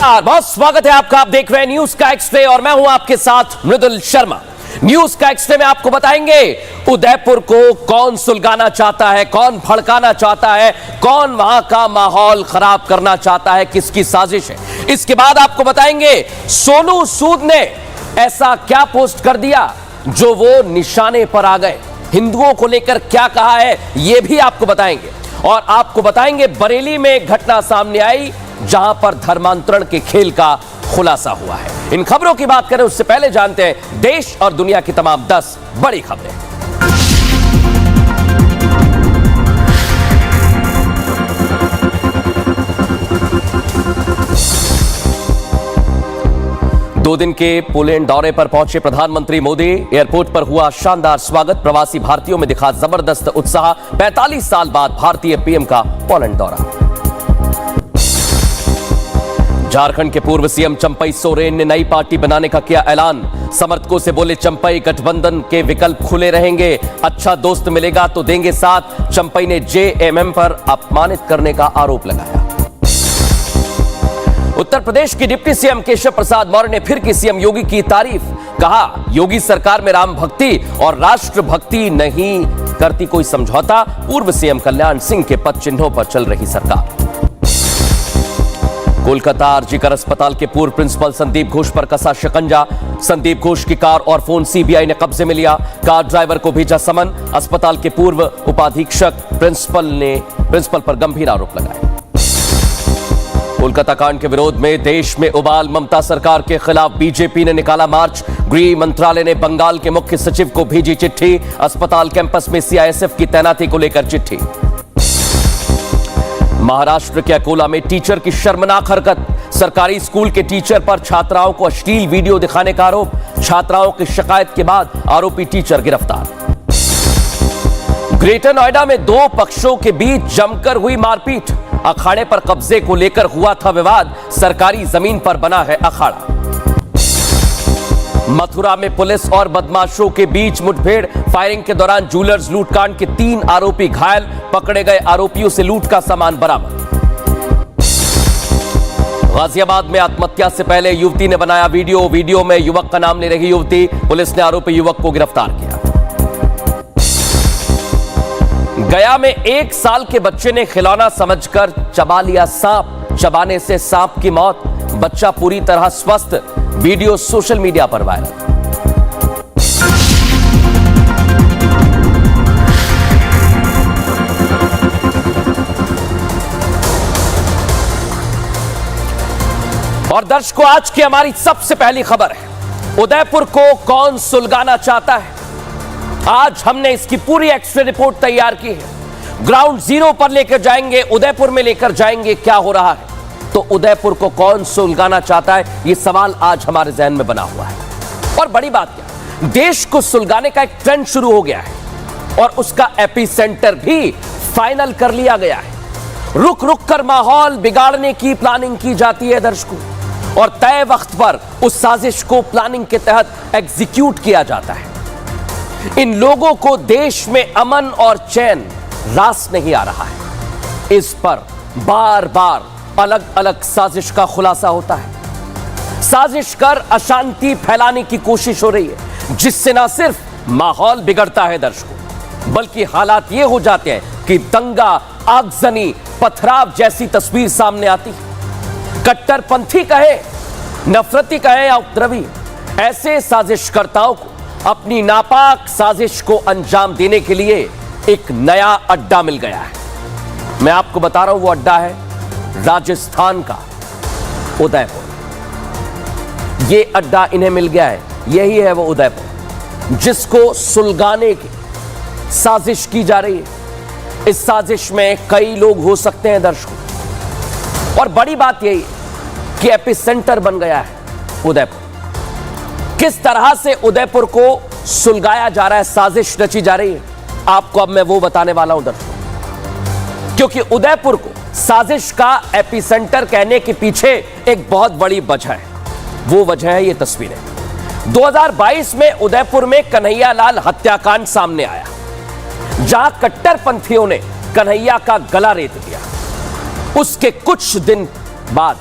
नमस्कार, बहुत स्वागत है आपका। आप देख रहे हैं न्यूज का एक्सरे और मैं हूं आपके साथ मृदुल शर्मा। न्यूज का एक्सरे में आपको बताएंगे उदयपुर को कौन सुलगाना चाहता है, कौन भड़काना चाहता है, कौन वहां का माहौल खराब करना चाहता है, किसकी साजिश है। इसके बाद आपको बताएंगे सोनू सूद ने ऐसा क्या पोस्ट कर दिया जो वो निशाने पर आ गए। हिंदुओं को लेकर क्या कहा है यह भी आपको बताएंगे और आपको बताएंगे बरेली में एक घटना सामने आई जहां पर धर्मांतरण के खेल का खुलासा हुआ है। इन खबरों की बात करें उससे पहले जानते हैं देश और दुनिया की तमाम 10 बड़ी खबरें। दो दिन के पोलैंड दौरे पर पहुंचे प्रधानमंत्री मोदी। एयरपोर्ट पर हुआ शानदार स्वागत। प्रवासी भारतीयों में दिखा जबरदस्त उत्साह। 45 साल बाद भारतीय पीएम का पोलैंड दौरा। झारखंड के पूर्व सीएम चंपई सोरेन ने नई पार्टी बनाने का किया ऐलान। समर्थकों से बोले चंपई गठबंधन के विकल्प खुले रहेंगे, अच्छा दोस्त मिलेगा तो देंगे साथ। चंपई ने जेएमएम पर अपमानित करने का आरोप लगाया। उत्तर प्रदेश के डिप्टी सीएम केशव प्रसाद मौर्य ने फिर की सीएम योगी की तारीफ। कहा योगी सरकार में राम भक्ति और राष्ट्र भक्ति नहीं करती कोई समझौता। पूर्व सीएम कल्याण सिंह के पद चिन्हों पर चल रही सरकार। कोलकाता आरजीकर अस्पताल के पूर्व प्रिंसिपल संदीप घोष पर कसा शिकंजा। संदीप घोष की कार और फोन सीबीआई ने कब्जे में लिया। कार ड्राइवर को भेजा समन। अस्पताल के पूर्व उपाधीक्षक प्रिंसिपल पर गंभीर आरोप लगाए। कोलकाता कांड के विरोध में देश में उबाल। ममता सरकार के खिलाफ बीजेपी ने निकाला मार्च। गृह मंत्रालय ने बंगाल के मुख्य सचिव को भेजी चिट्ठी। अस्पताल कैंपस में सीआईएसएफ की तैनाती को लेकर चिट्ठी। महाराष्ट्र के अकोला में टीचर की शर्मनाक हरकत। सरकारी स्कूल के टीचर पर छात्राओं को अश्लील वीडियो दिखाने का आरोप। छात्राओं की शिकायत के बाद आरोपी टीचर गिरफ्तार। ग्रेटर नोएडा में दो पक्षों के बीच जमकर हुई मारपीट। अखाड़े पर कब्जे को लेकर हुआ था विवाद। सरकारी जमीन पर बना है अखाड़ा। मथुरा में पुलिस और बदमाशों के बीच मुठभेड़। फायरिंग के दौरान ज्वेलर्स लूटकांड के 3 आरोपी घायल। पकड़े गए आरोपियों से लूट का सामान बरामद। गाजियाबाद में आत्महत्या से पहले युवती ने बनाया वीडियो में युवक का नाम ले रही युवती। पुलिस ने आरोपी युवक को गिरफ्तार किया। गया में 1 साल के बच्चे ने खिलौना समझकर चबा लिया सांप। चबाने से सांप की मौत। बच्चा पूरी तरह स्वस्थ। वीडियो सोशल मीडिया पर वायरल। और दर्शकों आज की हमारी सबसे पहली खबर है उदयपुर को कौन सुलगाना चाहता है। आज हमने इसकी पूरी एक्सरे रिपोर्ट तैयार की है। ग्राउंड जीरो पर लेकर जाएंगे, उदयपुर में लेकर जाएंगे क्या हो रहा है। तो उदयपुर को कौन सुलगाना चाहता है यह सवाल आज हमारे जहन में बना हुआ है। और बड़ी बात क्या, देश को सुलगाने का एक ट्रेंड शुरू हो गया है और उसका एपिसेंटर भी फाइनल कर लिया गया है। रुक रुक कर माहौल बिगाड़ने की प्लानिंग की जाती है दर्शकों, और तय वक्त पर उस साजिश को प्लानिंग के तहत एग्जीक्यूट किया जाता है। इन लोगों को देश में अमन और चैन रास नहीं आ रहा है। इस पर बार बार अलग अलग साजिश का खुलासा होता है। साजिश कर अशांति फैलाने की कोशिश हो रही है, जिससे ना सिर्फ माहौल बिगड़ता है दर्शकों, बल्कि हालात ये हो जाते हैं कि दंगा, आगजनी, पथराव जैसी तस्वीर सामने आती है। कट्टरपंथी कहे, नफरती कहे या उपद्रवी, ऐसे साजिशकर्ताओं को अपनी नापाक साजिश को अंजाम देने के लिए एक नया अड्डा मिल गया है। मैं आपको बता रहा हूं वो अड्डा है राजस्थान का उदयपुर। ये अड्डा इन्हें मिल गया है, यही है वो उदयपुर जिसको सुलगाने की साजिश की जा रही है। इस साजिश में कई लोग हो सकते हैं दर्शकों, और बड़ी बात यही है कि एपिसेंटर बन गया है उदयपुर। किस तरह से उदयपुर को सुलगाया जा रहा है, साजिश रची जा रही है, आपको अब मैं वो बताने वाला हूं दर्शकों। क्योंकि उदयपुर को साजिश का एपिसेंटर कहने के पीछे एक बहुत बड़ी वजह है। वो वजह है ये तस्वीरें। 2022 में उदयपुर में कन्हैयालाल हत्याकांड सामने आया, जहां कट्टरपंथियों ने कन्हैया का गला रेत दिया। उसके कुछ दिन बाद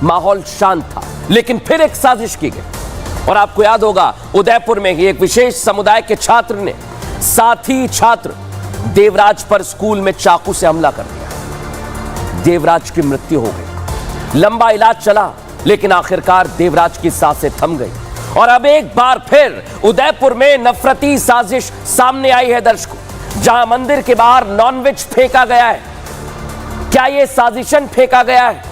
माहौल शांत था, लेकिन फिर एक साजिश की गई। और आपको याद होगा, उदयपुर में ही एक विशेष समुदाय के छात्र ने साथी छात्र देवराज पर स्कूल में चाकू से हमला कर दिया। देवराज की मृत्यु हो गई। लंबा इलाज चला, लेकिन आखिरकार देवराज की सांसें थम गई। और अब एक बार फिर उदयपुर में नफरती साजिश सामने आई है दर्शकों, जहां मंदिर के बाहर नॉनवेज फेंका गया है। क्या यह साजिशन फेंका गया है?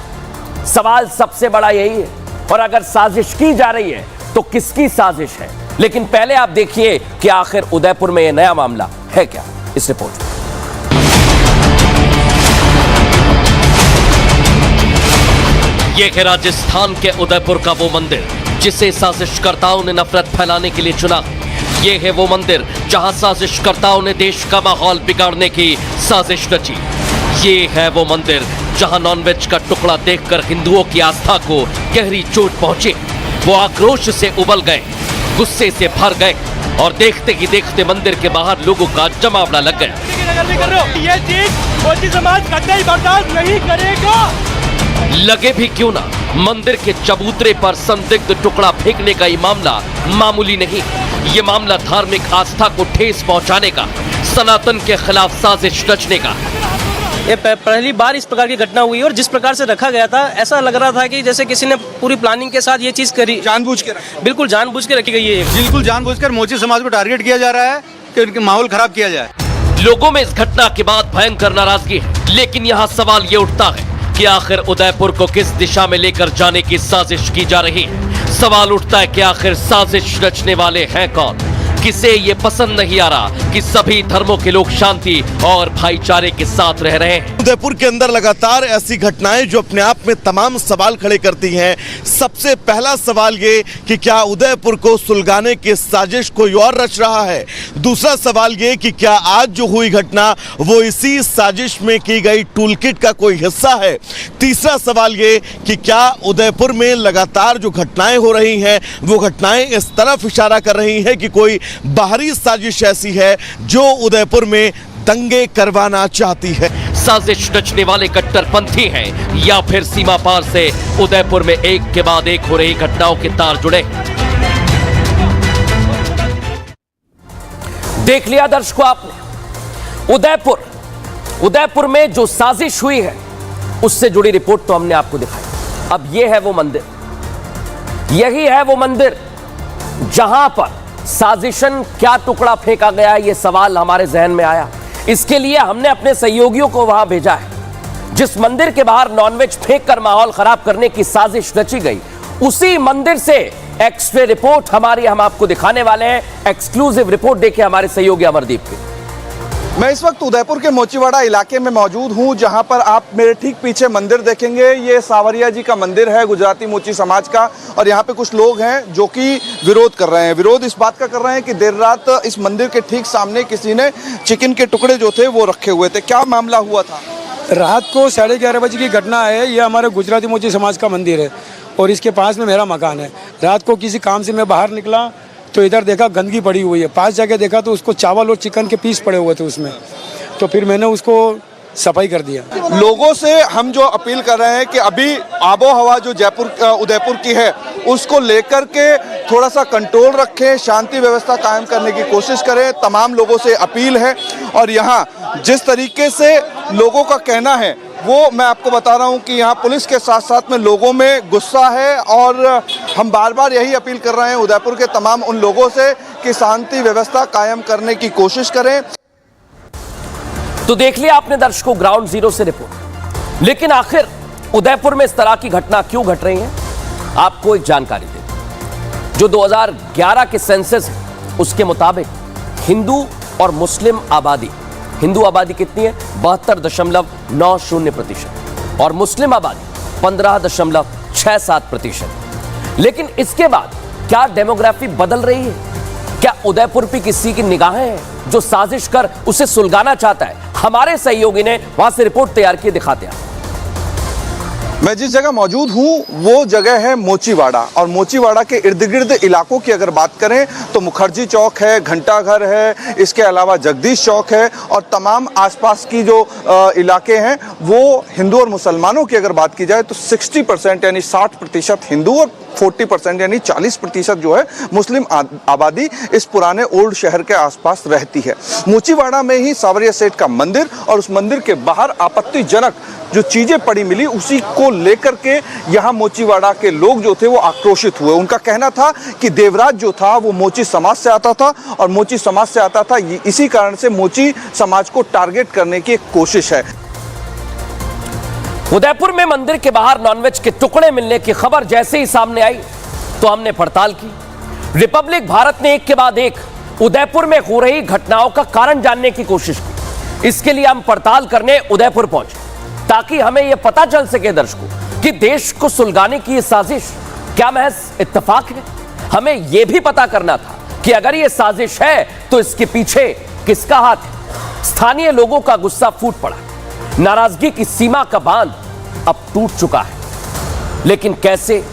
सवाल सबसे बड़ा यही है। और अगर साजिश की जा रही है तो किसकी साजिश है? लेकिन पहले आप देखिए कि आखिर उदयपुर में यह नया मामला है क्या, इस रिपोर्ट में। ये है राजस्थान के उदयपुर का वो मंदिर जिसे साजिशकर्ताओं ने नफरत फैलाने के लिए चुना। ये है वो मंदिर जहां साजिशकर्ताओं ने देश का माहौल बिगाड़ने की साजिश रची। ये है वो मंदिर जहां नॉनवेज का टुकड़ा देखकर हिंदुओं की आस्था को गहरी चोट पहुंची। वो आक्रोश से उबल गए, गुस्से से भर गए और देखते ही देखते मंदिर के बाहर लोगों का जमावड़ा लग गया। ये चीज मोदी समाज कतई बर्दाश्त नहीं करेगा। लगे भी क्यों ना, मंदिर के चबूतरे पर संदिग्ध टुकड़ा फेंकने का ये मामला मामूली नहीं। ये मामला धार्मिक आस्था को ठेस पहुंचाने का, सनातन के खिलाफ साजिश रचने का। ये पहली बार इस प्रकार की घटना हुई और जिस प्रकार से रखा गया था, ऐसा लग रहा था कि जैसे किसी ने पूरी प्लानिंग के साथ ये चीज करी, जानबूझ के बिल्कुल जानबूझ के रखी गई है। बिल्कुल जानबूझकर मोची समाज को टारगेट किया जा रहा है कि उनके माहौल खराब किया जाए। लोगों में इस घटना के बाद भयंकर नाराजगी है, लेकिन यहाँ सवाल ये उठता है कि आखिर उदयपुर को किस दिशा में लेकर जाने की साजिश की जा रही है। सवाल उठता है कि आखिर साजिश रचने वाले हैं कौन? किसे ये पसंद नहीं आ रहा कि सभी धर्मों के लोग शांति और भाईचारे के साथ रह रहे हैं। उदयपुर के अंदर लगातार ऐसी घटनाएं जो अपने आप में तमाम सवाल खड़े करती हैं। सबसे पहला सवाल ये कि क्या उदयपुर को सुलगाने की साजिश कोई और रच रहा है? दूसरा सवाल ये कि क्या आज जो हुई घटना वो इसी साजिश में की गई टूलकिट का कोई हिस्सा है? तीसरा सवाल ये कि क्या उदयपुर में लगातार जो घटनाएं हो रही हैं वो घटनाएं इस तरफ इशारा कर रही हैं कि कोई बाहरी साजिश ऐसी है जो उदयपुर में दंगे करवाना चाहती है? साजिश रचने वाले कट्टरपंथी हैं या फिर सीमा पार से उदयपुर में एक के बाद एक हो रही घटनाओं के तार जुड़े? देख लिया दर्शकों आपने, उदयपुर में जो साजिश हुई है उससे जुड़ी रिपोर्ट तो हमने आपको दिखाई। अब यह है वो मंदिर, यही है वो मंदिर जहां पर साजिशन क्या टुकड़ा फेंका गया, यह सवाल हमारे जहन में आया। इसके लिए हमने अपने सहयोगियों को वहां भेजा है। जिस मंदिर के बाहर नॉनवेज फेंककर माहौल खराब करने की साजिश रची गई, उसी मंदिर से एक्स-रे रिपोर्ट हम आपको दिखाने वाले हैं। एक्सक्लूसिव रिपोर्ट देखिए हमारे सहयोगी अमरदीप की। मैं इस वक्त उदयपुर के मोचीवाड़ा इलाके में मौजूद हूं, जहां पर आप मेरे ठीक पीछे मंदिर देखेंगे। ये सावरिया जी का मंदिर है, गुजराती मोची समाज का। और यहाँ पे कुछ लोग हैं जो कि विरोध कर रहे हैं। विरोध इस बात का कर रहे हैं कि देर रात इस मंदिर के ठीक सामने किसी ने चिकन के टुकड़े जो थे वो रखे हुए थे। क्या मामला हुआ था? रात को 11:30 बजे की घटना है। ये हमारे गुजराती मोची समाज का मंदिर है और इसके पास में मेरा मकान है। रात को किसी काम से मैं बाहर निकला तो इधर देखा गंदगी पड़ी हुई है। पास जाके देखा तो उसको चावल और चिकन के पीस पड़े हुए थे उसमें, तो फिर मैंने उसको सफाई कर दिया। लोगों से हम जो अपील कर रहे हैं कि अभी आबो हवा जो उदयपुर की है उसको लेकर के थोड़ा सा कंट्रोल रखें, शांति व्यवस्था कायम करने की कोशिश करें। तमाम लोगों से अपील है। और यहाँ जिस तरीके से लोगों का कहना है वो मैं आपको बता रहा हूं कि यहाँ पुलिस के साथ साथ में लोगों में गुस्सा है। और हम बार बार यही अपील कर रहे हैं उदयपुर के तमाम उन लोगों से कि शांति व्यवस्था कायम करने की कोशिश करें। तो देख लिया आपने दर्शकों ग्राउंड जीरो से रिपोर्ट। लेकिन आखिर उदयपुर में इस तरह की घटना क्यों घट रही है, आपको एक जानकारी दे। जो 2011 के सेंसस है उसके मुताबिक हिंदू और मुस्लिम आबादी, हिंदू आबादी कितनी है? 72.90% और मुस्लिम आबादी 15.67%। लेकिन इसके बाद क्या डेमोग्राफी बदल रही है? क्या उदयपुर पे किसी की निगाहें हैं जो साजिश कर उसे सुलगाना चाहता है? हमारे सहयोगी ने वहां से रिपोर्ट तैयार की, दिखाते हैं। मैं जिस जगह मौजूद हूँ वो जगह है मोचीवाड़ा, और मोचीवाड़ा के इर्द गिर्द इलाकों की अगर बात करें तो मुखर्जी चौक है, घंटाघर है, इसके अलावा जगदीश चौक है, और तमाम आसपास की जो इलाके हैं वो हिंदू और मुसलमानों की अगर बात की जाए तो 60% यानी 60% हिंदू और 40% यानी 40% जो है मुस्लिम आबादी इस पुराने ओल्ड शहर के आसपास रहती है। मोचीवाड़ा में ही सांवरिया सेठ का मंदिर, और उस मंदिर के बाहर आपत्तिजनक जो चीजें पड़ी मिली उसी को लेकर के यहाँ मोचीवाड़ा के लोग जो थे वो आक्रोशित हुए। उनका कहना था कि देवराज जो था वो मोची समाज से आता था, और मोची समाज से आता था इसी कारण से मोची समाज को टारगेट करने की एक कोशिश है। उदयपुर में मंदिर के बाहर नॉनवेज के टुकड़े मिलने की खबर जैसे ही सामने आई तो हमने पड़ताल की। रिपब्लिक भारत ने एक के बाद एक उदयपुर में हो रही घटनाओं का कारण जानने की कोशिश की। इसके लिए हम पड़ताल करने उदयपुर पहुंचे ताकि हमें यह पता चल सके दर्शकों कि देश को सुलगाने की यह साजिश क्या महज इत्तेफाक है। हमें यह भी पता करना था कि अगर यह साजिश है तो इसके पीछे किसका हाथ है। स्थानीय लोगों का गुस्सा फूट पड़ा, नाराजगी की सीमा का बांध अब टूट चुका है। लेकिन कैसे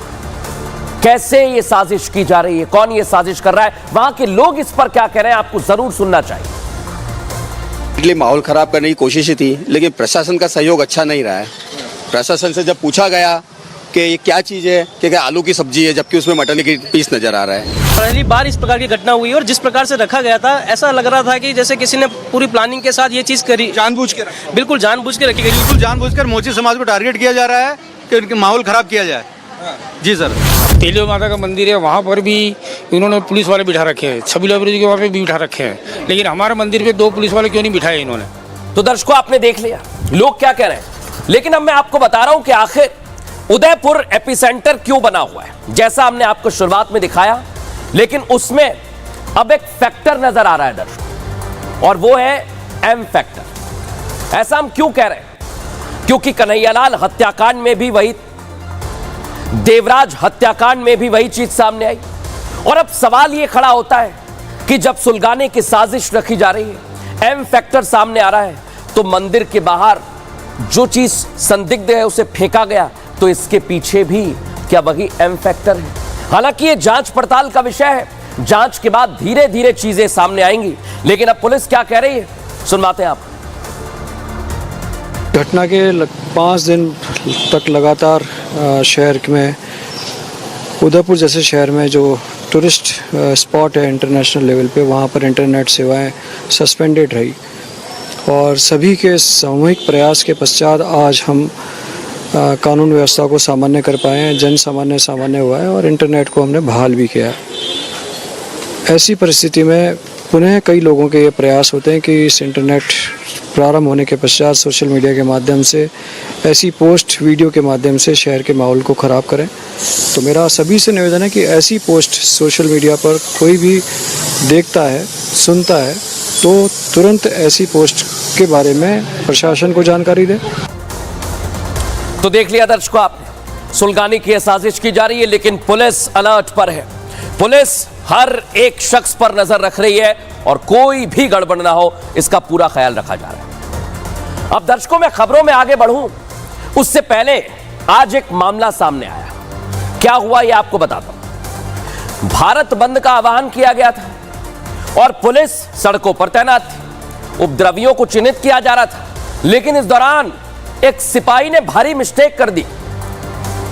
ये साजिश की जा रही है, कौन ये साजिश कर रहा है, वहां के लोग इस पर क्या कह रहे हैं, आपको जरूर सुनना चाहिए। इसलिए माहौल खराब करने की कोशिश ही थी, लेकिन प्रशासन का सहयोग अच्छा नहीं रहा है। प्रशासन से जब पूछा गया कि ये क्या चीज़ है, कि आलू की सब्जी है, जबकि उसमें मटन की पीस नजर आ रहा है। पहली बार इस प्रकार की घटना हुई और जिस प्रकार से रखा गया था ऐसा लग रहा था कि जैसे किसी ने पूरी प्लानिंग के साथ ये चीज़ करी, जानबूझ के बिल्कुल जानबूझ के रखी गई। बिल्कुल जानबूझकर मोची समाज को टारगेट किया जा रहा है कि उनके माहौल खराब किया जाए। जी सर। तेलियो माता का मंदिर है, वहाँ पर भी इन्होंने पुलिस वाले बिठा रखे हैं, 26 फरवरी के वहाँ पे भी बिठा रखे हैं, लेकिन हमारे मंदिर पे 2 पुलिस वाले क्यों नहीं बिठाए इन्होंने। तो दर्शकों आपने देख लिया लोग क्या कह रहे हैं, लेकिन अब मैं आपको बता रहा हूं कि आखिर उदयपुर एपिसेंटर क्यों बना हुआ है। जैसा हमने आपको शुरुआत में दिखाया, लेकिन उसमें अब एक फैक्टर नजर आ रहा है दर्शकों, और वो है एम फैक्टर। ऐसा हम क्यों कह रहे हैं, क्योंकि कन्हैयालाल हत्याकांड में भी वही, देवराज हत्याकांड में भी वही चीज सामने आई। और अब सवाल यह खड़ा होता है कि जब सुलगाने की साजिश रखी जा रही है, एम फैक्टर सामने आ रहा है, तो मंदिर के बाहर जो चीज संदिग्ध है उसे फेंका गया, तो इसके पीछे भी क्या वही एम फैक्टर है। हालांकि यह जांच पड़ताल का विषय है, जांच के बाद धीरे धीरे चीजें सामने आएंगी। लेकिन अब पुलिस क्या कह रही है सुनवाते हैं आप। घटना के 5 दिन तक लगातार शहर में, उदयपुर जैसे शहर में जो टूरिस्ट स्पॉट है इंटरनेशनल लेवल पे, वहाँ पर इंटरनेट सेवाएं सस्पेंडेड रही, और सभी के सामूहिक प्रयास के पश्चात आज हम कानून व्यवस्था को सामान्य कर पाए हैं, जन सामान्य हुआ है, और इंटरनेट को हमने बहाल भी किया है। ऐसी परिस्थिति में पुनः कई लोगों के ये प्रयास होते हैं कि इस इंटरनेट प्रारंभ होने के पश्चात सोशल मीडिया के माध्यम से, ऐसी पोस्ट वीडियो के माध्यम से शहर के माहौल को ख़राब करें। तो मेरा सभी से निवेदन है कि ऐसी पोस्ट सोशल मीडिया पर कोई भी देखता है, सुनता है, तो तुरंत ऐसी पोस्ट के बारे में प्रशासन को जानकारी दे। तो देख लिया दर्शकों आपने, सुलगाने की साजिश की जा रही है, लेकिन पुलिस अलर्ट पर है। पुलिस हर एक शख्स पर नजर रख रही है और कोई भी गड़बड़ ना हो इसका पूरा ख्याल रखा जा रहा है। अब दर्शकों मैं खबरों में आगे बढ़ूं उससे पहले आज एक मामला सामने आया। क्या हुआ यह आपको बताता हूं। भारत बंद का आह्वान किया गया था और पुलिस सड़कों पर तैनात थी, उपद्रवियों को चिन्हित किया जा रहा था, लेकिन इस दौरान एक सिपाही ने भारी मिस्टेक कर दी।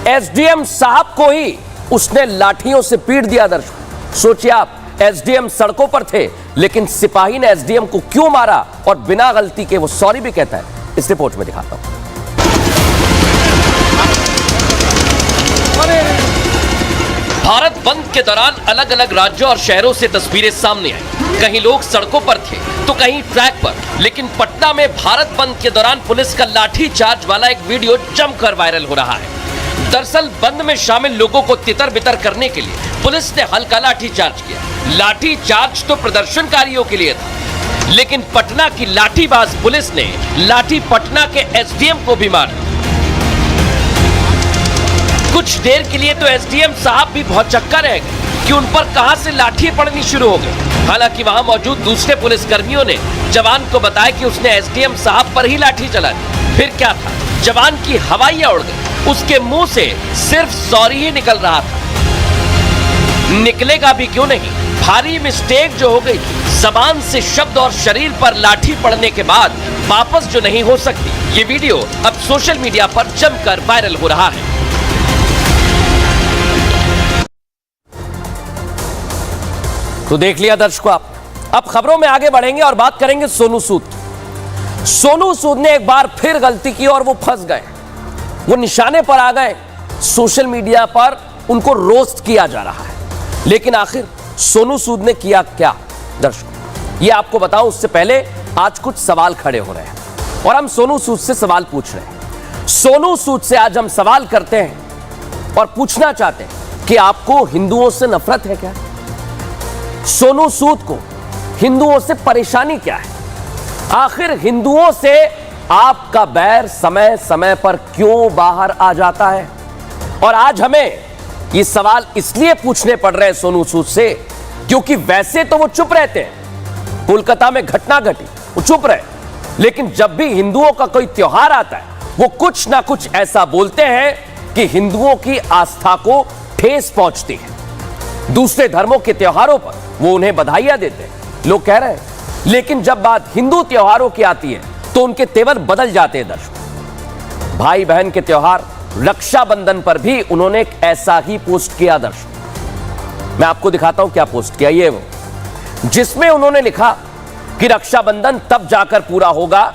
एसडीएम साहब को ही उसने लाठियों से पीट दिया। दर्शक सोचिए आप, एसडीएम सड़कों पर थे लेकिन सिपाही ने एसडीएम को क्यों मारा और बिना गलती के वो सॉरी भी कहता है। इस रिपोर्ट में दिखाता हूं। भारत बंद के दौरान अलग अलग राज्यों और शहरों से तस्वीरें सामने आई। कहीं लोग सड़कों पर थे तो कहीं ट्रैक पर, लेकिन पटना में भारत बंद के दौरान पुलिस का लाठी चार्ज वाला एक वीडियो जमकर वायरल हो रहा है। दरअसल बंद में शामिल लोगों को तितर बितर करने के लिए पुलिस ने हल्का लाठी चार्ज किया। लाठी चार्ज तो प्रदर्शनकारियों के लिए था, लेकिन पटना की लाठीबाज पुलिस ने लाठी पटना के एसडीएम को भी मारा। कुछ देर के लिए तो एसडीएम साहब भी बहुत चक्का रह गए कि उन पर कहां से लाठी पड़नी शुरू हो गई। हालांकि वहां मौजूद दूसरे पुलिसकर्मियों ने जवान को बताया कि उसने एसडीएम साहब पर ही लाठी चला दी। फिर क्या था, जवान की हवाइयां उड़ गई, उसके मुंह से सिर्फ सॉरी ही निकल रहा था। निकलेगा भी क्यों नहीं, भारी मिस्टेक जो हो गई थी, जबान से शब्द और शरीर पर लाठी पड़ने के बाद वापस जो नहीं हो सकती। ये वीडियो अब सोशल मीडिया पर जमकर वायरल हो रहा है। तो देख लिया दर्शकों आप। अब खबरों में आगे बढ़ेंगे और बात करेंगे सोनू सूद। सोनू सूद ने एक बार फिर गलती की और वो फंस गए, वो निशाने पर आ गए। सोशल मीडिया पर उनको रोस्ट किया जा रहा है, लेकिन आखिर सोनू सूद ने किया क्या दर्शकों, ये आपको बताऊं उससे पहले आज कुछ सवाल खड़े हो रहे हैं और हम सोनू सूद से सवाल पूछ रहे हैं। सोनू सूद से आज हम सवाल करते हैं और पूछना चाहते हैं कि आपको हिंदुओं से नफरत है क्या? सोनू सूद को हिंदुओं से परेशानी क्या है? आखिर हिंदुओं से आपका बैर समय समय पर क्यों बाहर आ जाता है? और आज हमें ये सवाल इसलिए पूछने पड़ रहे हैं सोनू सूद से क्योंकि वैसे तो वो चुप रहते हैं, कोलकाता में घटना घटी वो चुप रहे, लेकिन जब भी हिंदुओं का कोई त्योहार आता है वो कुछ ना कुछ ऐसा बोलते हैं कि हिंदुओं की आस्था को ठेस पहुंचती है। दूसरे धर्मों के त्योहारों पर वो उन्हें बधाइयां देते हैं, लोग कह रहे हैं, लेकिन जब बात हिंदू त्योहारों की आती है तो उनके तेवर बदल जाते हैं दर्शकों। भाई बहन के त्योहार रक्षाबंधन पर भी उन्होंने एक ऐसा ही पोस्ट किया दर्शकों। मैं आपको दिखाता हूं क्या पोस्ट किया, ये वो जिसमें उन्होंने लिखा कि रक्षाबंधन तब जाकर पूरा होगा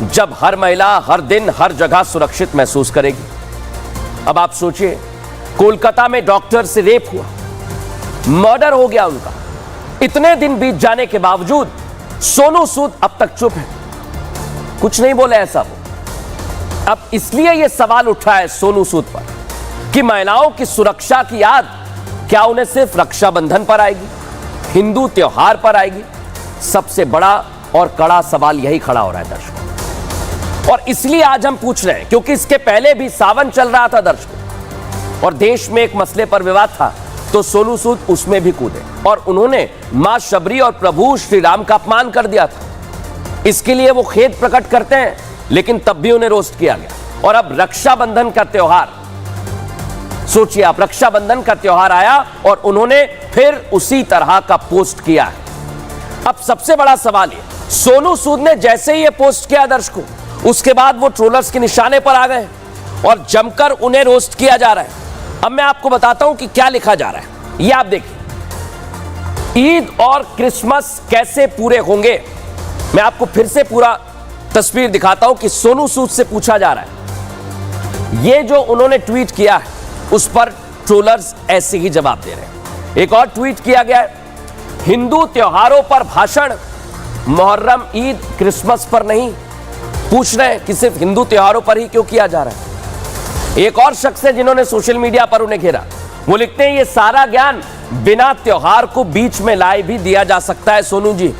जब हर महिला हर दिन हर जगह सुरक्षित महसूस करेगी। अब आप सोचिए, कोलकाता में डॉक्टर से रेप हुआ, मर्डर हो गया उनका, इतने दिन बीत जाने के बावजूद सोनू सूद अब तक चुप है, कुछ नहीं बोले ऐसा वो। अब इसलिए यह सवाल उठा है सोनू सूद पर कि महिलाओं की सुरक्षा की याद क्या उन्हें सिर्फ रक्षाबंधन पर आएगी, हिंदू त्योहार पर आएगी? सबसे बड़ा और कड़ा सवाल यही खड़ा हो रहा है दर्शकों। और इसलिए आज हम पूछ रहे हैं क्योंकि इसके पहले भी सावन चल रहा था दर्शकों और देश में एक मसले पर विवाद था, तो सोनू सूद उसमें भी कूदे और उन्होंने मां शबरी और प्रभु श्री राम का अपमान कर दिया था। इसके लिए वो खेद प्रकट करते हैं, लेकिन तब भी उन्हें रोस्ट किया गया। और अब रक्षाबंधन का त्योहार, सोचिए आप, रक्षाबंधन का त्योहार आया और उन्होंने फिर उसी तरह का पोस्ट किया है। अब सबसे बड़ा सवाल ये, सोनू सूद ने जैसे ही ये पोस्ट किया दर्शकों, उसके बाद वो ट्रोलर्स के निशाने पर आ गए और जमकर उन्हें रोस्ट किया जा रहा है। अब मैं आपको बताता हूं कि क्या लिखा जा रहा है, ये आप देखिए। ईद और क्रिसमस कैसे पूरे होंगे? मैं आपको फिर से पूरा तस्वीर दिखाता हूं कि सोनू सूद से पूछा जा रहा है। ये जो उन्होंने ट्वीट किया है उस पर ट्रोलर्स ऐसे ही जवाब दे रहे हैं। एक और ट्वीट किया गया है, हिंदू त्योहारों पर भाषण, मुहर्रम ईद क्रिसमस पर नहीं। पूछ रहे हैं कि सिर्फ हिंदू त्योहारों पर ही क्यों किया जा रहा है। एक और शख्स है जिन्होंने सोशल मीडिया पर उन्हें घेरा, वो लिखते हैं ये सारा ज्ञान बिना त्योहार को बीच में लाए भी दिया जा सकता है। सोनू जी,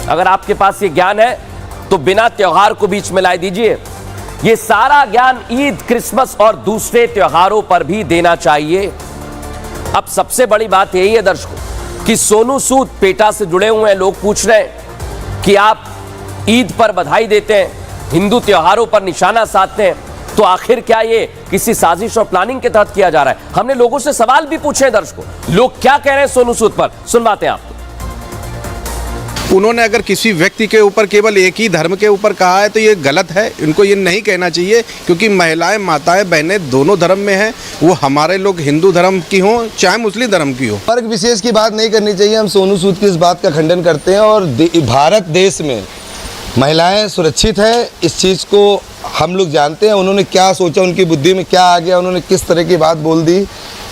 अगर आपके पास ये ज्ञान है तो बिना त्योहार को बीच में लाए दीजिए। ये सारा ज्ञान ईद क्रिसमस और दूसरे त्योहारों पर भी देना चाहिए। अब सबसे बड़ी बात यही है दर्शकों कि सोनू सूद पेटा से जुड़े हुए हैं, लोग पूछ रहे हैं कि आप ईद पर बधाई देते हैं, हिंदू त्योहारों पर निशाना साधते हैं, तो आखिर क्या ये किसी साजिश और प्लानिंग के तहत किया जा रहा है? हमने लोगों से सवाल भी पूछे हैं दर्शकों, लोग क्या कह रहे हैं सोनू सूद पर, सुनवाते हैं आपको। उन्होंने अगर किसी व्यक्ति के ऊपर केवल एक ही धर्म के ऊपर कहा है तो ये गलत है, इनको ये नहीं कहना चाहिए, क्योंकि महिलाएं माताएं बहनें दोनों धर्म में हैं। वो हमारे लोग हिंदू धर्म की हों चाहे मुस्लिम धर्म की हो, वर्ग विशेष की बात नहीं करनी चाहिए। हम सोनू सूद की इस बात का खंडन करते हैं और भारत देश में महिलाएं सुरक्षित है, इस चीज़ को हम लोग जानते हैं। उन्होंने क्या सोचा, उनकी बुद्धि में क्या आ गया, उन्होंने किस तरह की बात बोल दी,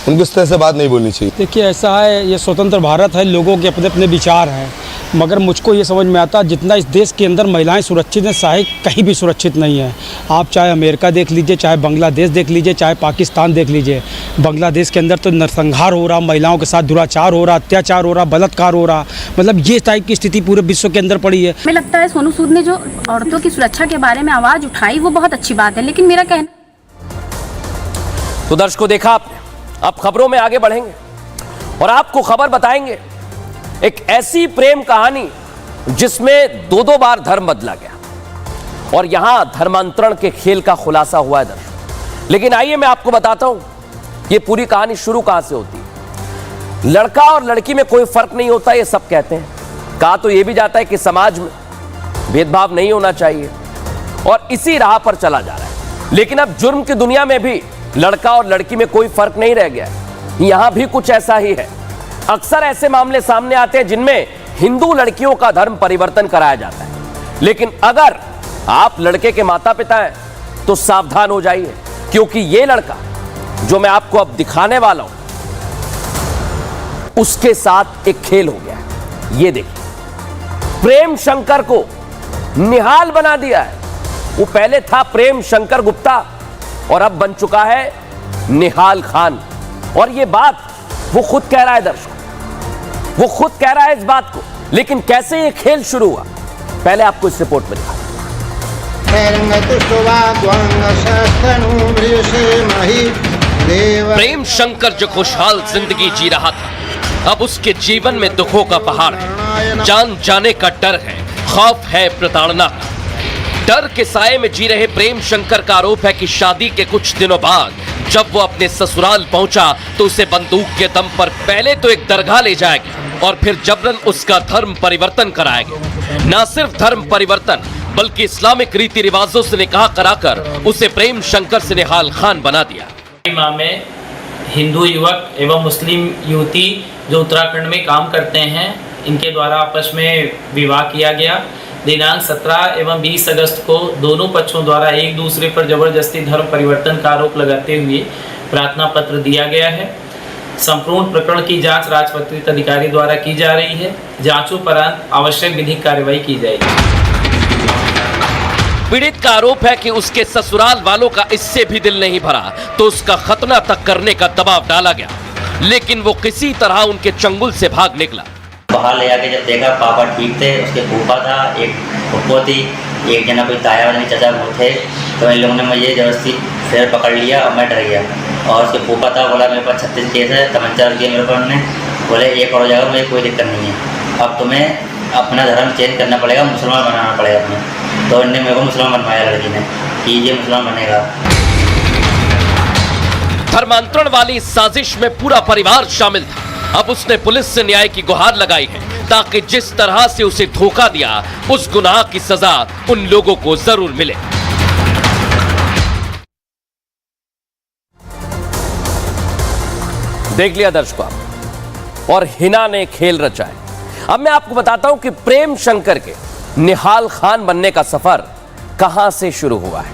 उनको इस तरह से बात नहीं बोलनी चाहिए। देखिए ऐसा है, ये स्वतंत्र भारत है, लोगों के अपने अपने विचार हैं, मगर मुझको ये समझ में आता जितना इस देश के अंदर महिलाएं सुरक्षित हैं, शायद कहीं भी सुरक्षित नहीं है। आप चाहे अमेरिका देख लीजिए, चाहे बांग्लादेश देख लीजिए, चाहे पाकिस्तान देख लीजिए, बांग्लादेश के अंदर तो नरसंहार हो रहा, महिलाओं के साथ दुराचार हो रहा, अत्याचार हो रहा, बलात्कार हो रहा, मतलब ये टाइप की स्थिति पूरे विश्व के अंदर पड़ी है। हमें लगता है सोनू सूद ने जो औरतों की सुरक्षा के बारे में आवाज़ उठाई वो बहुत अच्छी बात है, लेकिन मेरा कहना। तो दर्शकों देखा आपने, अब खबरों में आगे बढ़ेंगे और आपको खबर बताएंगे एक ऐसी प्रेम कहानी जिसमें दो बार धर्म बदला गया और यहां धर्मांतरण के खेल का खुलासा हुआ है दर्शक। लेकिन आइए मैं आपको बताता हूं ये पूरी कहानी शुरू कहां से होती है। लड़का और लड़की में कोई फर्क नहीं होता ये सब कहते हैं। कहा तो यह भी जाता है कि समाज में भेदभाव नहीं होना चाहिए और इसी राह पर चला जा रहा है। लेकिन अब जुर्म की दुनिया में भी लड़का और लड़की में कोई फर्क नहीं रह गया है। यहां भी कुछ ऐसा ही है। अक्सर ऐसे मामले सामने आते हैं जिनमें हिंदू लड़कियों का धर्म परिवर्तन कराया जाता है। लेकिन अगर आप लड़के के माता पिता हैं तो सावधान हो जाइए, क्योंकि यह लड़का जो मैं आपको अब दिखाने वाला हूं उसके साथ एक खेल हो गया है। ये देखिए, प्रेम शंकर को निहाल बना दिया है। वो पहले था प्रेम शंकर गुप्ता और अब बन चुका है निहाल खान। और ये बात वो खुद कह रहा है दर्शकों, वो खुद कह रहा है इस बात को। लेकिन कैसे ये खेल शुरू हुआ, पहले आपको इस रिपोर्ट में दिखा। प्रेम शंकर जो खुशहाल जिंदगी जी रहा था, अब उसके जीवन में दुखों का पहाड़ है। जान जाने का डर है, खौफ है प्रताड़ना का। डर के साए में जी रहे प्रेम शंकर का आरोप है कि शादी के कुछ दिनों बाद जब वो अपने ससुराल पहुंचा तो उसे बंदूक के दम पर पहले तो एक दरगाह ले जाया गया और फिर जबरन उसका धर्म परिवर्तन कराया गया। न सिर्फ धर्म परिवर्तन बल्कि इस्लामिक रीति रिवाजों से निकाह कराकर उसे प्रेम शंकर से निहाल खान बना दिया। माह में हिंदू युवक एवं मुस्लिम युवती जो उत्तराखंड में काम करते हैं, इनके द्वारा आपस में विवाह किया गया। दिनांक 17 एवं 20 अगस्त को दोनों पक्षों द्वारा एक दूसरे पर जबरदस्ती धर्म परिवर्तन का आरोप लगाते हुए प्रार्थना पत्र दिया गया है। संपूर्ण प्रकरण की जांच राजपत्रित अधिकारी द्वारा की जा रही है। जांचोपरांत आवश्यक विधिक कार्रवाई की जाएगी। पीड़ित का आरोप है कि उसके ससुराल वालों का इससे भी दिल नहीं भरा तो उसका खतना तक करने का दबाव डाला गया, लेकिन वो किसी तरह उनके चंगुल से भाग निकला। बाहर ले आके जब देखा पापा ठीक थे, उसके फूफा था, एक फुप्पो थी, एक जना कोई ताया वाले चाचा वो थे, तो इन लोगों ने मुझे जबरदस्ती फिर पकड़ लिया और मैं डर गया। और उसके फूफा था, बोला मेरे पास 36 केस है, तमंचा रख दिया मेरे पर उन्होंने, बोले एक और हो जाएगा, मुझे कोई दिक्कत नहीं है, अब तुम्हें अपना धर्म चेंज करना पड़ेगा, मुसलमान बनाना पड़ेगा अपने। तो उन्होंने मेरे को मुसलमान बनवाया लड़की ने कि ये मुसलमान बनेगा। धर्मांतरण वाली इस साजिश में पूरा परिवार शामिल था। अब उसने पुलिस से न्याय की गुहार लगाई है ताकि जिस तरह से उसे धोखा दिया उस गुनाह की सजा उन लोगों को जरूर मिले। देख लिया दर्शकों, और हिना ने खेल रचा है। अब मैं आपको बताता हूं कि प्रेम शंकर के निहाल खान बनने का सफर कहां से शुरू हुआ है।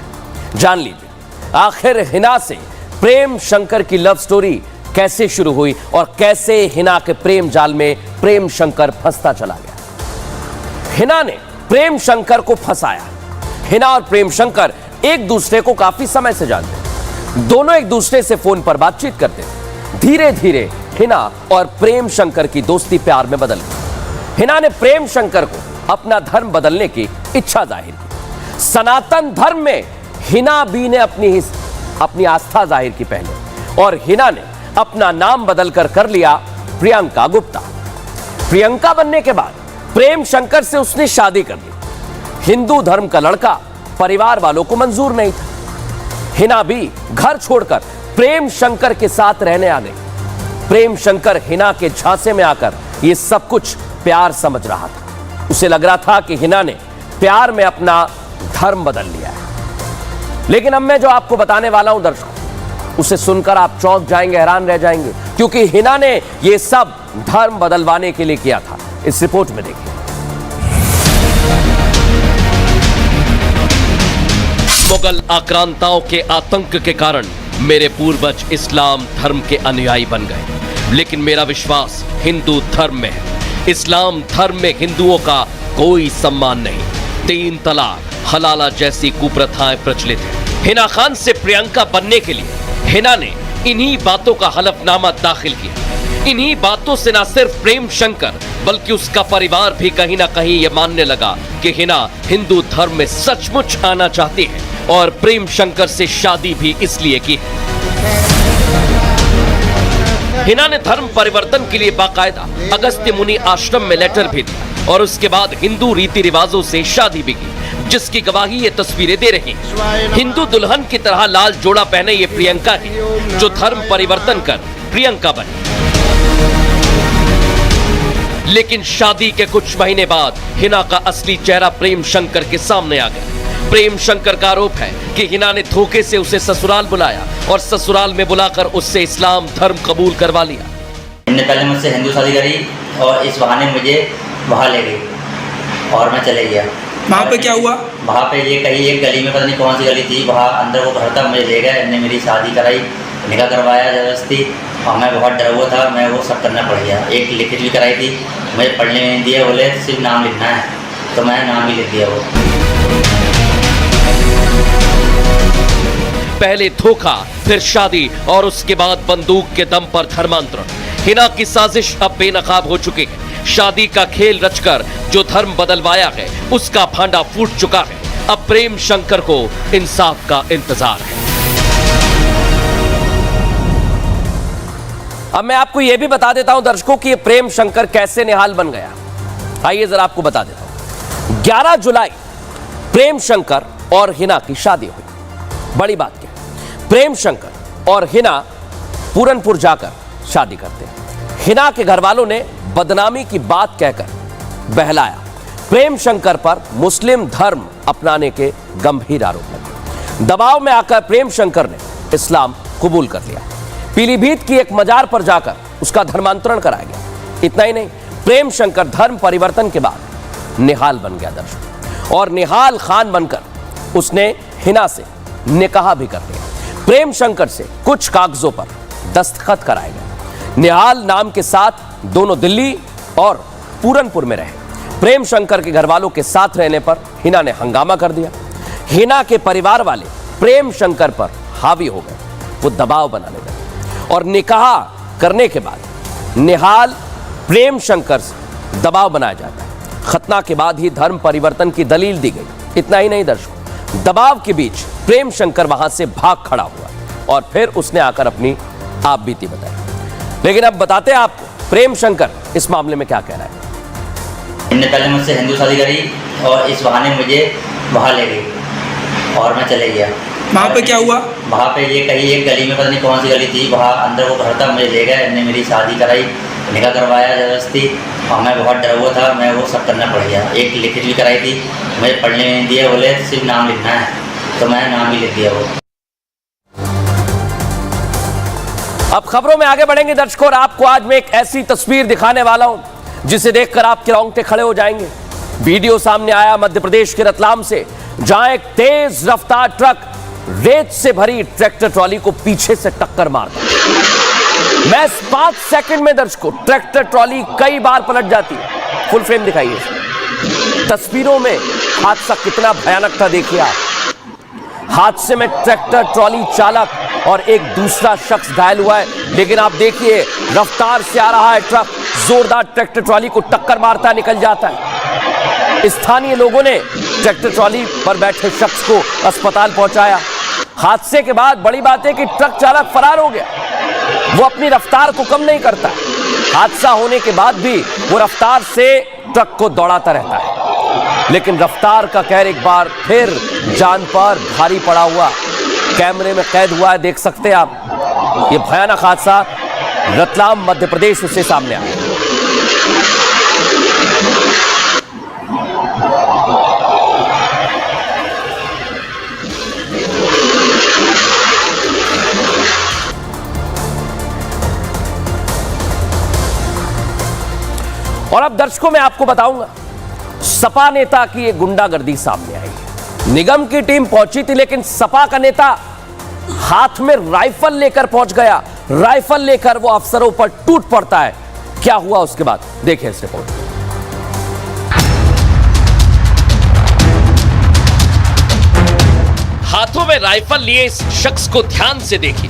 जान लीजिए आखिर हिना से प्रेम शंकर की लव स्टोरी कैसे शुरू हुई और कैसे हिना के प्रेम जाल में प्रेम शंकर फंसता चला गया। हिना ने प्रेम शंकर को फंसाया। हिना और प्रेम शंकर एक दूसरे को काफी समय से जानते हैं। दोनों एक दूसरे से फोन पर बातचीत करते थे। धीरे धीरे हिना और प्रेम शंकर की दोस्ती प्यार में बदल गई। हिना ने प्रेम शंकर को अपना धर्म बदलने की इच्छा जाहिर की। सनातन धर्म में हिना बी ने अपनी आस्था जाहिर की पहले, और हिना ने अपना नाम बदलकर कर लिया प्रियंका गुप्ता। प्रियंका बनने के बाद प्रेम शंकर से उसने शादी कर ली। हिंदू धर्म का लड़का परिवार वालों को मंजूर नहीं था। हिना भी घर छोड़कर प्रेम शंकर के साथ रहने आ गई। प्रेम शंकर हिना के झांसे में आकर यह सब कुछ प्यार समझ रहा था। उसे लग रहा था कि हिना ने प्यार में अपना धर्म बदल लिया है। लेकिन अब मैं जो आपको बताने वाला हूं दर्शकों, उसे सुनकर आप चौंक जाएंगे, हैरान रह जाएंगे, क्योंकि हिना ने यह सब धर्म बदलवाने के लिए किया था। इस रिपोर्ट में देखिए। मुगल आक्रांताओं के आतंक के कारण मेरे पूर्वज इस्लाम धर्म के अनुयायी बन गए, लेकिन मेरा विश्वास हिंदू धर्म में है। इस्लाम धर्म में हिंदुओं का कोई सम्मान नहीं। 3 तलाक, हलाला जैसी कुप्रथाएं प्रचलित हैं। हिना खान से प्रियंका बनने के लिए हिना ने इन्हीं बातों का हलफनामा दाखिल किया। इन्हीं बातों से न सिर्फ प्रेम शंकर बल्कि उसका परिवार भी कहीं ना कहीं यह मानने लगा कि हिना हिंदू धर्म में सचमुच आना चाहती है, और प्रेम शंकर से शादी भी इसलिए की। हिना ने धर्म परिवर्तन के लिए बाकायदा अगस्त्य मुनि आश्रम में लेटर भी दिया और उसके बाद हिंदू रीति रिवाजों से शादी भी की। जिसकी गवाही ये तस्वीरें दे रही हैं। हिंदू दुल्हन की तरह लाल जोड़ा पहने ये प्रियंका है, जो धर्म परिवर्तन कर प्रियंका बनी। लेकिन शादी के कुछ महीने बाद हिना का असली चेहरा प्रेम शंकर के सामने आ गया। प्रेम शंकर का आरोप है कि हिना ने धोखे से उसे ससुराल बुलाया और ससुराल में बुलाकर उससे इस्लाम धर्म कबूल करवा लिया। इनने पहले मुझसे हिंदू शादी करी और इस बहाने मुझे वहाँ ले गई और मैं चले गया। वहाँ पे क्या हुआ? वहाँ पे ये कहीं एक गली में, पता नहीं कौन सी गली थी, वहाँ अंदर वो घर था, मुझे ले गए। इनने मेरी शादी कराई, निकाह करवाया जबरदस्ती, और मैं बहुत डरा हुआ था। मैं वो सब करना पड़ गया। एक लिखित भी कराई थी, मुझे पढ़ने नहीं दिया, बोले सिर्फ नाम लिखना है, तो मैं नाम भी लिख दिया। वो पहले धोखा, फिर शादी और उसके बाद बंदूक के दम पर धर्मांतरण। हिना की साजिश अब बेनकाब हो चुकी है। शादी का खेल रचकर जो धर्म बदलवाया है, उसका भांडा फूट चुका है। अब प्रेम शंकर को इंसाफ का इंतजार है। अब मैं आपको यह भी बता देता हूं दर्शकों कि ये प्रेम शंकर कैसे निहाल बन गया। आइए जरा आपको बता देता हूं। 11 जुलाई प्रेम शंकर और हिना की शादी हुई। बड़ी बात क्या, प्रेम शंकर और हिना पूरनपुर जाकर शादी करते हैं। हिना के घर वालों ने बदनामी की बात कहकर बहलाया। प्रेम शंकर पर मुस्लिम धर्म अपनाने के गंभीर आरोप लगे। दबाव में आकर प्रेम शंकर ने इस्लाम कबूल कर लिया। पीलीभीत की एक मजार पर जाकर उसका धर्मांतरण कराया गया। इतना ही नहीं, प्रेम शंकर धर्म परिवर्तन के बाद निहाल बन गया दर्शक, और निहाल खान बनकर उसने हिना से निकाह भी कर लिया। प्रेम शंकर से कुछ कागजों पर दस्तखत कराए गए। निहाल नाम के साथ दोनों दिल्ली और पूरनपुर में रहे। प्रेम शंकर के घर वालों के साथ रहने पर हिना ने हंगामा कर दिया। हिना के परिवार वाले प्रेम शंकर पर हावी हो गए। वो दबाव बनाने लगे और निकाह करने के बाद निहाल प्रेम शंकर से दबाव बनाया जाता है। खतना के बाद ही धर्म परिवर्तन की दलील दी गई। इतना ही नहीं दर्शकों, दबाव के बीच प्रेम शंकर वहां से भाग खड़ा हुआ और फिर उसने आकर अपनी आप बीती बताई। लेकिन अब बताते हैं आपको प्रेम शंकर इस मामले में क्या कह रहा है। इनने पहले मुझसे हिंदू शादी करी और इस बहाने मुझे वहाँ ले गई और मैं चले गया। वहाँ पे क्या हुआ? वहाँ पे ये कहीं एक गली में, पता नहीं कौन सी गली थी, वहाँ अंदर वो घर था, मुझे ले गए। इनने मेरी शादी कराई, निकाह करवाया जबरदस्ती, और मैं बहुत डरा हुआ था। मैं वो सब करना पड़ गया। एक लिखित भी कराई थी, मुझे पढ़ने नहीं दिया, बोले सिर्फ नाम लिखना है, तो मैं नाम भी लिख दिया। वो अब खबरों में आगे बढ़ेंगे दर्शकों, और आपको आज मैं एक ऐसी तस्वीर दिखाने वाला हूं जिसे देखकर आपके रोंगटे खड़े हो जाएंगे। वीडियो सामने आया मध्य प्रदेश के रतलाम से, जहां एक तेज रफ्तार ट्रक रेत से भरी ट्रैक्टर ट्रॉली को पीछे से टक्कर मारता। मैं 5 सेकंड में दर्शकों, ट्रैक्टर ट्रॉली कई बार पलट जाती है। फुल फ्रेम दिखाइए। तस्वीरों में हादसा कितना भयानक था देखिए आप। हादसे में ट्रैक्टर ट्रॉली चालक और एक दूसरा शख्स घायल हुआ है। लेकिन आप देखिए, रफ्तार से आ रहा है ट्रक, जोरदार ट्रैक्टर ट्रॉली को टक्कर मारता निकल जाता है। स्थानीय लोगों ने ट्रैक्टर ट्रॉली पर बैठे शख्स को अस्पताल पहुंचाया। हादसे के बाद बड़ी बात है कि ट्रक चालक फरार हो गया। वो अपनी रफ्तार को कम नहीं करता। हादसा होने के बाद भी वो रफ्तार से ट्रक को दौड़ाता रहता है। लेकिन रफ्तार का कहर एक बार फिर जान पर भारी पड़ा हुआ कैमरे में कैद हुआ है। देख सकते हैं आप, ये भयानक हादसा रतलाम मध्य प्रदेश से सामने आया। और अब दर्शकों मैं आपको बताऊंगा, सपा नेता की एक गुंडागर्दी सामने आई है। निगम की टीम पहुंची थी, लेकिन सपा का नेता हाथ में राइफल लेकर पहुंच गया। राइफल लेकर वो अफसरों पर टूट पड़ता है। क्या हुआ उसके बाद देखिए इस रिपोर्ट। हाथों में राइफल लिए इस शख्स को ध्यान से देखिए।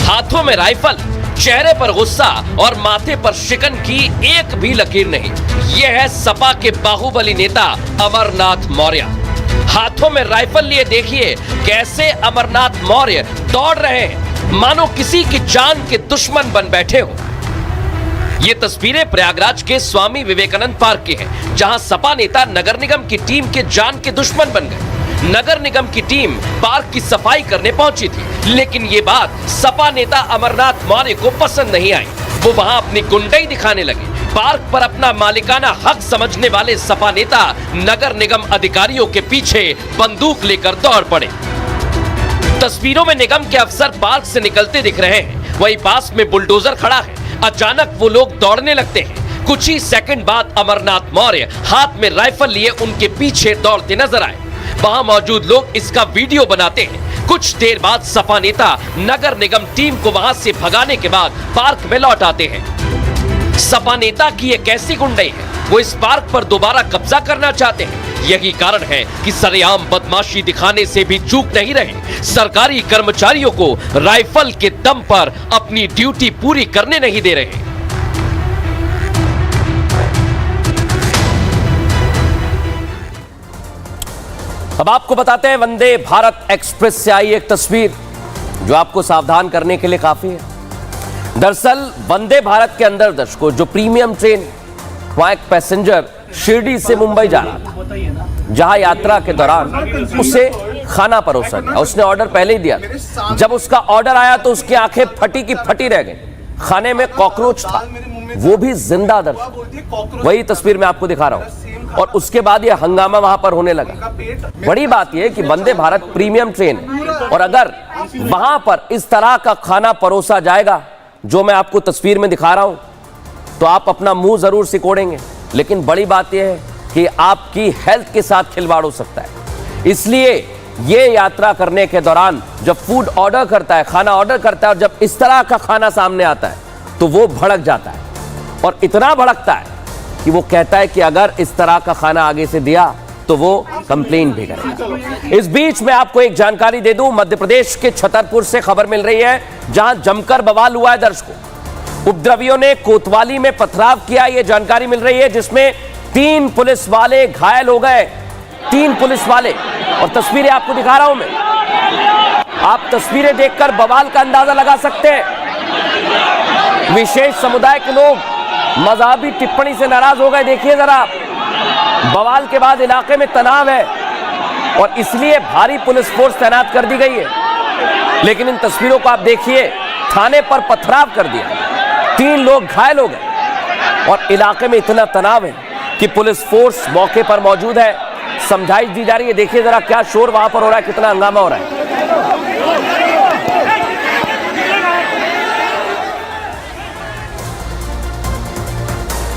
हाथों में राइफल, चेहरे पर गुस्सा और माथे पर शिकन की एक भी लकीर नहीं। यह है सपा के बाहुबली नेता अमरनाथ मौर्य। हाथों में राइफल लिए देखिए कैसे अमरनाथ मौर्य दौड़ रहे हैं, मानो किसी की जान के दुश्मन बन बैठे हो। ये तस्वीरें प्रयागराज के स्वामी विवेकानंद पार्क की हैं, जहां सपा नेता नगर निगम की टीम के जान के दुश्मन बन गए। नगर निगम की टीम पार्क की सफाई करने पहुंची थी, लेकिन ये बात सपा नेता अमरनाथ मौर्य को पसंद नहीं आई। वो वहां अपनी गुंडई दिखाने लगे। पार्क पर अपना मालिकाना हक समझने वाले सपा नेता नगर निगम अधिकारियों के पीछे बंदूक लेकर दौड़ पड़े। तस्वीरों में निगम के अफसर पार्क से निकलते दिख रहे हैं, वहीं पास में बुलडोजर खड़ा है। अचानक वो लोग दौड़ने लगते हैं। कुछ ही सेकंड बाद अमरनाथ मौर्य हाथ में राइफल लिए उनके पीछे दौड़ते नजर आए। वहां मौजूद लोग इसका वीडियो बनाते हैं। कुछ देर बाद सपा नेता नगर निगम टीम को वहां से भगाने के बाद पार्क में लौट आते हैं। सपा नेता की ये कैसी गुंडई है? वो इस पार्क पर दोबारा कब्जा करना चाहते हैं। यही कारण है कि सरेआम बदमाशी दिखाने से भी चूक नहीं रहे। सरकारी कर्मचारियों को राइफल के दम पर अपनी ड्यूटी पूरी करने नहीं दे रहे। अब आपको बताते हैं वंदे भारत एक्सप्रेस से आई एक तस्वीर जो आपको सावधान करने के लिए काफी है। दरअसल वंदे भारत के अंदर दर्शकों जो प्रीमियम ट्रेन, वहां एक पैसेंजर शिरडी से मुंबई जा रहा था, जहां यात्रा के दौरान उसे खाना परोसा गया। उसने ऑर्डर पहले ही दिया था। जब उसका ऑर्डर आया तो उसकी आंखें फटी की फटी रह गई। खाने में कॉकरोच था, वो भी जिंदा। दर्शक वही तस्वीर मैं आपको दिखा रहा हूं। और उसके बाद यह हंगामा वहां पर होने लगा। बड़ी बात यह कि वंदे भारत प्रीमियम ट्रेन है, और अगर वहां पर इस तरह का खाना परोसा जाएगा जो मैं आपको तस्वीर में दिखा रहा हूं, तो आप अपना मुंह जरूर सिकोड़ेंगे। लेकिन बड़ी बात यह है कि आपकी हेल्थ के साथ खिलवाड़ हो सकता है। इसलिए यह यात्रा करने के दौरान जब फूड ऑर्डर करता है, खाना ऑर्डर करता है, और जब इस तरह का खाना सामने आता है तो वो भड़क जाता है। और इतना भड़कता है कि वो कहता है कि अगर इस तरह का खाना आगे से दिया तो वो कंप्लेन भी करेगा। इस बीच में आपको एक जानकारी दे दूं, मध्य प्रदेश के छतरपुर से खबर मिल रही है, जहां जमकर बवाल हुआ है। दर्शकों, उपद्रवियों ने कोतवाली में पथराव किया, यह जानकारी मिल रही है, जिसमें 3 पुलिस वाले घायल हो गए। 3 पुलिस वाले, और तस्वीरें आपको दिखा रहा हूं मैं। आप तस्वीरें देखकर बवाल का अंदाजा लगा सकते हैं। विशेष समुदाय के लोग मजहबी टिप्पणी से नाराज हो गए। देखिए जरा, बवाल के बाद इलाके में तनाव है और इसलिए भारी पुलिस फोर्स तैनात कर दी गई है। लेकिन इन तस्वीरों को आप देखिए, थाने पर पथराव कर दिया, 3 लोग घायल हो गए और इलाके में इतना तनाव है कि पुलिस फोर्स मौके पर मौजूद है, समझाइश दी जा रही है। देखिए जरा क्या शोर वहां पर हो रहा है, कितना हंगामा हो रहा है।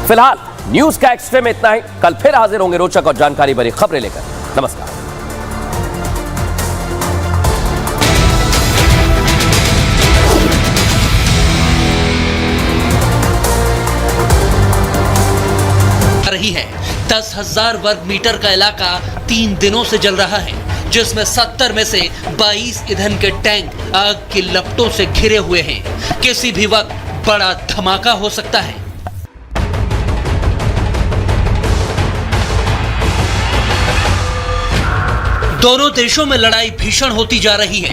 फिलहाल न्यूज का एक्स्ट्रा में इतना ही। कल फिर हाजिर होंगे रोचक और जानकारी भरी खबरें लेकर। नमस्कार। रही है 10,000 वर्ग मीटर का इलाका 3 दिनों से जल रहा है, जिसमें 70 में से 22 ईंधन के टैंक आग की लपटों से घिरे हुए हैं। किसी भी वक्त बड़ा धमाका हो सकता है। दोनों देशों में लड़ाई भीषण होती जा रही है।